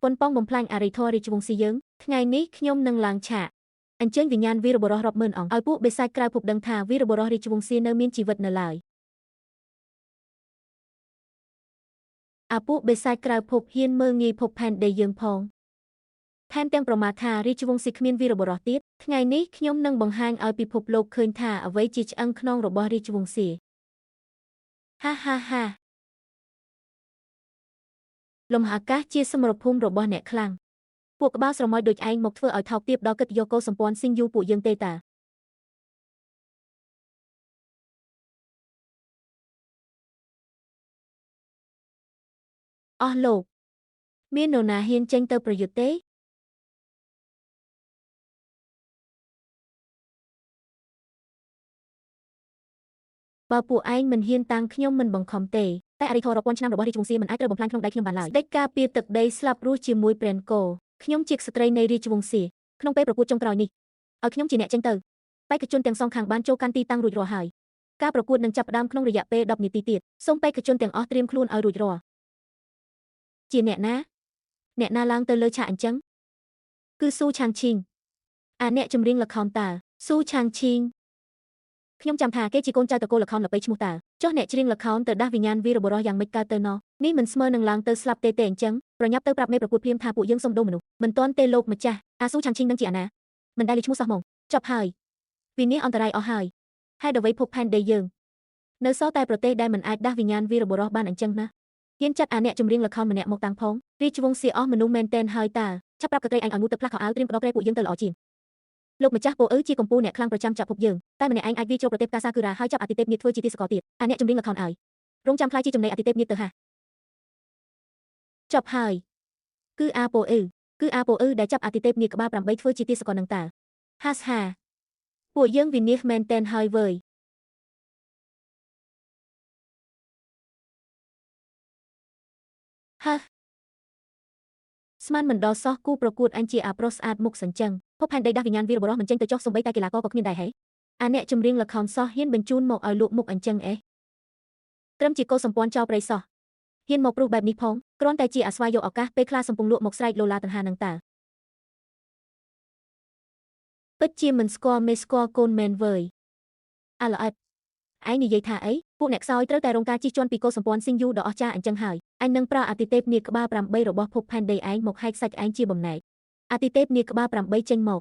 ប៉ុនប៉ងបំផ្លាញអរិយធម៌រាជវង្សយើងថ្ងៃនេះខ្ញុំនឹងឡើងឆាកអញ្ជើញវិញ្ញាណវីរបុរសរាប់ម៉ឺនអង្គឲ្យពួកបិសាចក្រៅភពដឹងថាវីរបុរសរាជវង្សនៅមានជីវិតនៅឡើយអាពួកបិសាចក្រៅភពហ៊ានមើលងាយភពផែនដីយើងផងថែមទាំងប្រមាថថារាជវង្សគ្មានវីរបុរសទៀតថ្ងៃនេះខ្ញុំនឹងបង្ហាញឲ្យពិភពលោកឃើញថាអ្វីជាឆ្អឹងខ្នងរបស់រាជវង្សហាហាហាលំអាកាសជាសមរភូមិរបស់អ្នកខ្លាំងពួកក្បាលស្រមោចដូចឯងមកធ្វើឲ្យថោកទាបដល់កិត្តិយសកោសម្ព័ន្ធស៊ីងយូពួកយើងទេតាអស់លោកមាននរណាហ៊ានចេញទៅប្រយុទ្ធទេបើពួកឯងមិនហ៊ានតាំងខ្ញុំមិនបង្ខំទេតែអរិយធម៌រាប់ពាន់ឆ្នាំរបស់រាជវង្សមិនអាចត្រូវបំផ្លាញក្នុងដៃខ្ញុំបានឡើយដេចការពារទឹកដីស្លាប់រស់ជាមួយព្រានគោខ្ញុំជាស្ត្រីនៃរាជវង្សក្នុងពេលប្រកួតចុងក្រោយនេះឲ្យខ្ញុំជាអ្នកចេញទៅបេក្ខជនទាំងសងខាងបានចូលកាន់ទីតាំងរួចរាល់ហើយការប្រកួតនឹងចាប់ផ្ដើមក្នុងរយៈពេល10នាទីទៀតសូមបេក្ខជនទាំងអស់ត្រៀមខ្លួនឲ្យរួចរាល់ជាអ្នកណាឡើងទៅលើឆាកអញ្ចឹងគឺស៊ូឆាងឈីងអ្នកចម្រៀងល្ខោនតើស៊ូឆាងឈីងខ្ញុំចាំថាគេជាកូនចៅតកូលល្ខោនល្បីឈ្មោះតើចុះអ្នកច្រៀងល្ខោនទៅដាស់វិញ្ញាណវីរបុរសយ៉ាងម៉េចកើតទៅណោះនេះមិនស្មើនឹងឡើងទៅស្លាប់ទេអញ្ចឹងប្រញាប់ទៅប្រាប់មេប្រកួតភ្លាមថាពួកយើងសុំដូរមនុស្សមិនទាន់ទេលោកម្ចាស់ស៊ូឆាងឈីងនឹងជាអាណាមិនដែលលេចឈ្មោះសោះហ្មងចប់ហើយវិនាសអន្តរាយអស់ហើយហេតុអ្វីភពផែនដីយើងនៅសល់តែប្រទេសដែលមិនអាចដាស់វិញ្ញាណវីរបុរសបានអញ្ចឹងណាហ៊ានចាត់អ្នកចម្រៀងល្ខោនម្នាក់មកតាំងផងរាជវង្សអស់មនុស្សមែនតែនហើយតើចាប់ប្រាប់កត្រីឯងឲ្យងូតទៅផ្លាស់ខោអាវត្រៀមបដោះក្រែពួកយើងទៅល្អជាងលោកម្ចាស់ពោអ៊ឺជាកម្ពុជាអ្នកខ្លាំងប្រចាំចាក់ភពយើងតែម្នាក់ឯងអាចវាចូលប្រទេសកាសាគូរ៉ាហើយចាប់អតិទេពញាតិធ្វើជាទីសកលទៀតអ្នកចម្រៀងល្ខោនឲ្យរងចាំខ្លាចជាចំណីអតិទេពញាតិទៅហាចប់ហើយគឺអាពោអ៊ឺដែលចាប់អតិទេពញាតិក្បាល8ធ្វើជាទីសកលនឹងតើហាសហាពួកយើងវិនាសមែនតែនហើយវើយហឺស្មានមិនដល់សោះគូប្រកួតអញជាអាប្រុសស្អាតមុខសញ្ចឹងភពផែនដីដាស់វិញ្ញាណវីរបុរសមិនចេញទៅចុះសំបីតែកីឡាករក៏គ្មានដែរហេអ្នកចម្រៀងល្ខោនសោះហ៊ានបញ្ជូនមកឲ្យលក់មុខអញ្ចឹងត្រឹមជាកោសម្ព័ន្ធចោលប្រៃសោះហ៊ានមកព្រុសបែបនេះផងគ្រាន់តែជាអាស្វ័យយកឱកាសពេលខ្លះសំពុងលក់មកស្រែកលោឡាតណ្ហានឹងតើពិតជាមិនស្គាល់មេស្គាល់កូនមែនវើយអាល្អិតឯងនិយាយថាអីពួកអ្នកខ្សោយត្រូវតែរងការជិះជាន់ពីកោសម្ព័ន្ធស៊ីងយូដ៏អស្ចារ្យអញ្ចឹងហើយអញនឹងប្រើអតិទេពនាគក្បាល8របស់ភពផែនដីឯងមកហែកសាច់ឯងជាបំណែកអតិទេពនាគក្បាល8ចេញមក